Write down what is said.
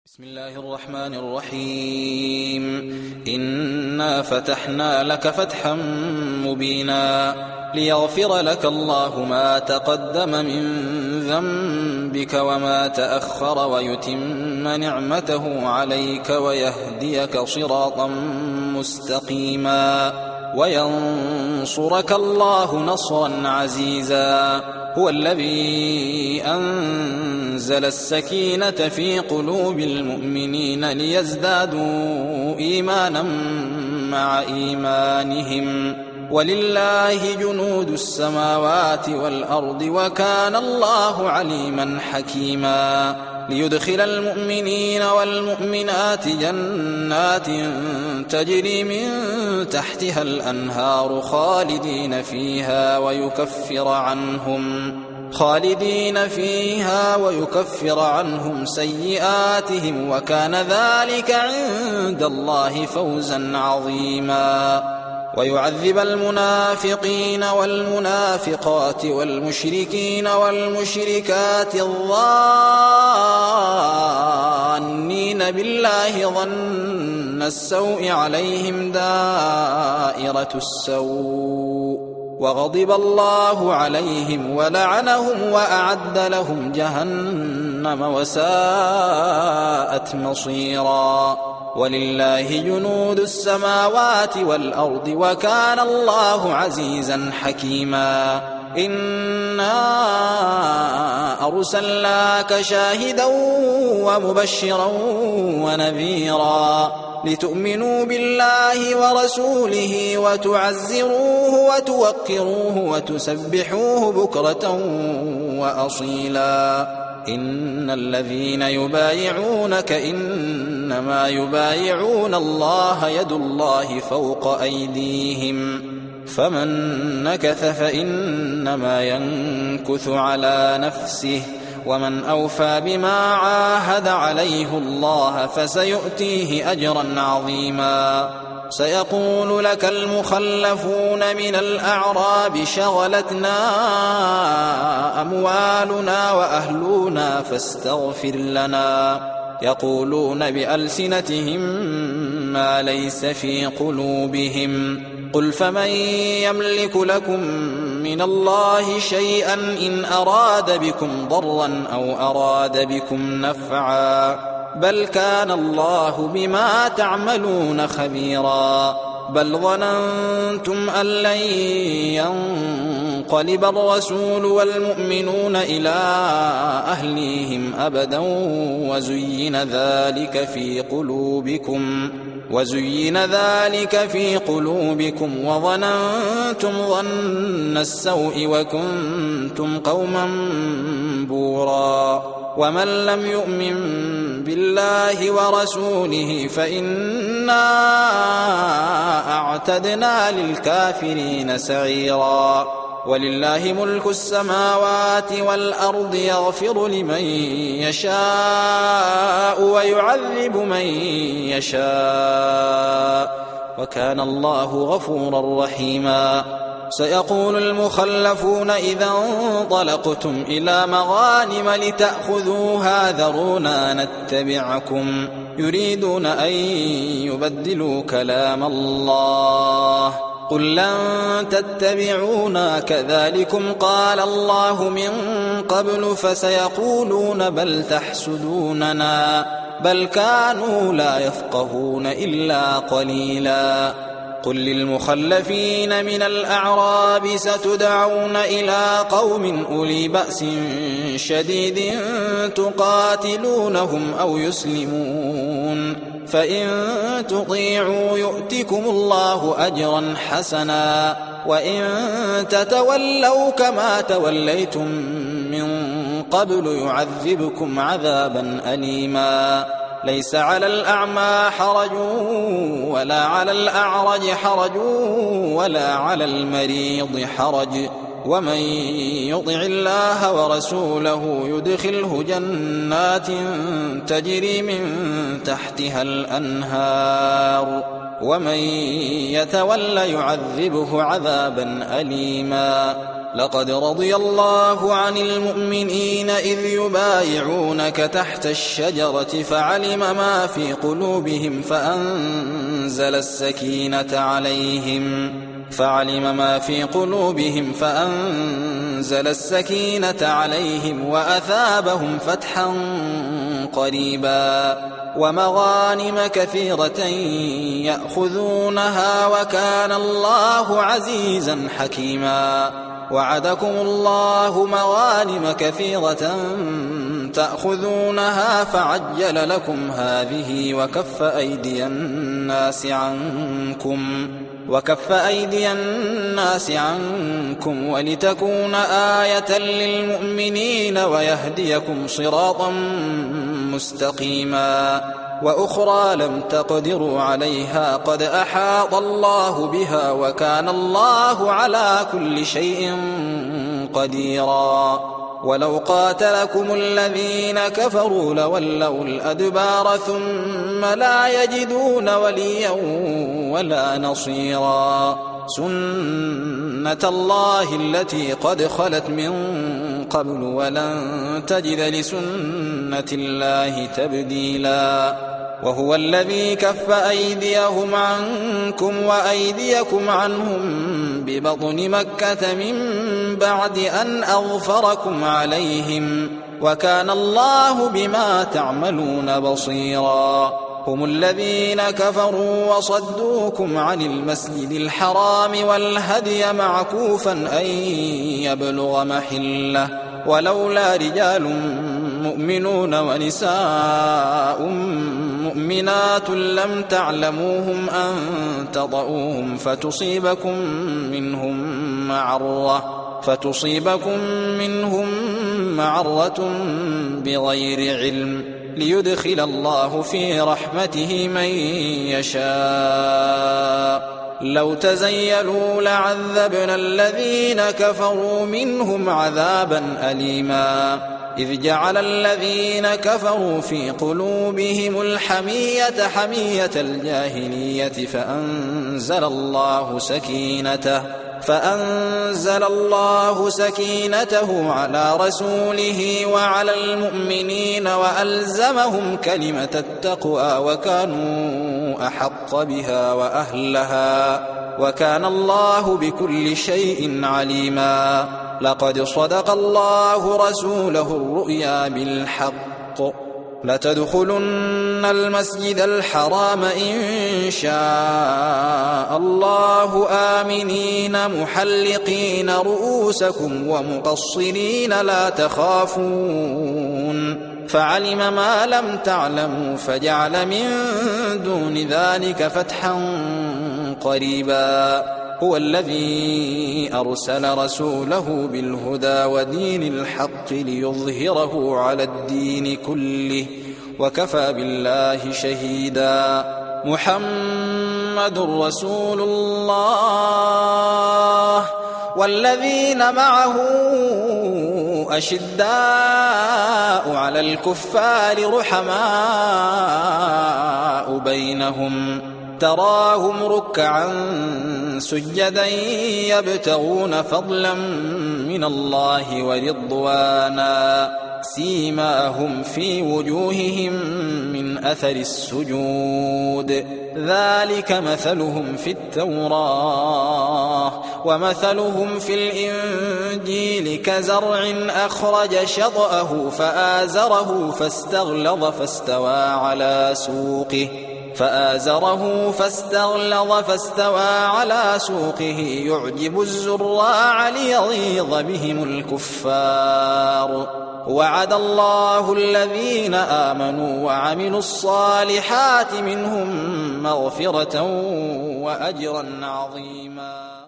بسم الله الرحمن الرحيم. إنا فتحنا لك فتحا مبينا ليغفر لك الله ما تقدم من ذنبك وما تأخر ويتم نعمته عليك ويهديك صراطا مستقيما وينصرك الله نصرا عزيزا. هو الذي أنزل السكينة في قلوب المؤمنين ليزدادوا إيمانا مع إيمانهم ولله جنود السماوات والأرض وكان الله عليما حكيما. ليدخل المؤمنين والمؤمنات جنات تجري من تحتها الأنهار خالدين فيها ويكفر عنهم سيئاتهم وكان ذلك عند الله فوزا عظيما. ويعذب المنافقين والمنافقات والمشركين والمشركات الظانين بالله ظن السوء عليهم دائرة السوء وغضب الله عليهم ولعنهم وأعد لهم جهنم وساءت مصيرا. ولله جنود السماوات والأرض وكان الله عزيزا حكيما. إنا أرسلناك شاهدا ومبشرا ونذيرا لتؤمنوا بالله ورسوله وتعزروه وتوقروه وتسبحوه بكرة وأصيلا. إن الذين يبايعونك إنما يبايعون الله يد الله فوق أيديهم فمن نكث فإنما ينكث على نفسه ومن أوفى بما عاهد عليه الله فسيؤتيه أجرا عظيما. سيقول لك المخلفون من الأعراب شغلتنا أموالنا وأهلنا فاستغفر لنا يقولون بألسنتهم ما ليس في قلوبهم قل فمن يملك لكم من الله شيئا إن أراد بكم ضرا أو أراد بكم نفعا بل كان الله بما تعملون خبيرا. بل ظننتم أن لن ينقلب الرسول والمؤمنون إلى أهليهم أبدا وزين ذلك في قلوبكم وظننتم ظن السوء وكنتم قوما بورا. ومن لم يؤمن بالله ورسوله فإنا أعتدنا للكافرين سعيرا. ولله ملك السماوات والأرض يغفر لمن يشاء ويعذب من يشاء وكان الله غفورا رحيما. سيقول المخلفون إذا انطلقتم إلى مغانم لتأخذوها ذرونا نتبعكم يريدون أن يبدلوا كلام الله قل لن تتبعونا كذلكم قال الله من قبل فسيقولون بل تحسدوننا بل كانوا لا يفقهون إلا قليلا. قل للمخلفين من الأعراب ستدعون إلى قوم أولي بأس شديد تقاتلونهم أو يسلمون فإن تطيعوا يؤتكم الله أجرا حسنا وإن تتولوا كما توليتم من قبل يعذبكم عذابا أليما. ليس على الأعمى حرج ولا على الأعرج حرج ولا على المريض حرج ومن يطع الله ورسوله يدخله جنات تجري من تحتها الأنهار ومن يتول يعذبه عذابا أليما. لقد رضي الله عن المؤمنين إذ يبايعونك تحت الشجرة فعلم ما في قلوبهم فأنزل السكينة عليهم وأثابهم فتحا قريبا ومغانم كثيرة يأخذونها وكان الله عزيزا حكيما. وعدكم الله مغانم كثيرة تأخذونها فعجل لكم هذه وكف أيدي الناس عنكم ولتكون آية للمؤمنين ويهديكم صراطا مستقيما. وأخرى لم تقدروا عليها قد أحاط الله بها وكان الله على كل شيء قديرا. ولو قاتلكم الذين كفروا لولوا الأدبار ثم لا يجدون وليا ولا نصيرا. سنة الله التي قد خلت من قبل ولن تجد لسنة الله تبديلا. وهو الذي كف أيديهم عنكم وأيديكم عنهم ببطن مكة من بعد أن أظفركم عليهم وكان الله بما تعملون بصيرا. هم الذين كفروا وصدوكم عن المسجد الحرام والهدي معكوفا أن يبلغ محله ولولا رجال مؤمنون ونساء مؤمنات لم تعلموهم أن تطؤوهم فتصيبكم منهم معرة بغير علم ليدخل الله في رحمته من يشاء. لو تزيلوا لعذبنا الذين كفروا منهم عذابا أليما. إذ جعل الذين كفروا في قلوبهم الحمية حمية الجاهلية فأنزل الله سكينته على رسوله وعلى المؤمنين وألزمهم كلمة التقوى وكانوا أحق بها وأهلها وكان الله بكل شيء عليما. لقد صدق الله رسوله الرؤيا بالحق لتدخلن المسجد الحرام إن شاء الله آمنين محلقين رؤوسكم ومقصرين لا تخافون فعلم ما لم تعلموا فجعل من دون ذلك فتحا قريبا. هو الذي أرسل رسوله بالهدى ودين الحق ليظهره على الدين كله وكفى بالله شهيدا. محمد رسول الله والذين معه أشداء على الكفار رحماء بينهم تراهم ركعا سجدا يبتغون فضلا من الله ورضوانا سيماهم في وجوههم من أثر السجود ذلك مثلهم في التوراة ومثلهم في الإنجيل كزرع أخرج شطأه فآزره فاستغلظ على سوقه يعجب الزراع ليغيظ بهم الكفار. وعد الله الذين آمنوا وعملوا الصالحات منهم مغفرة وأجرا عظيما.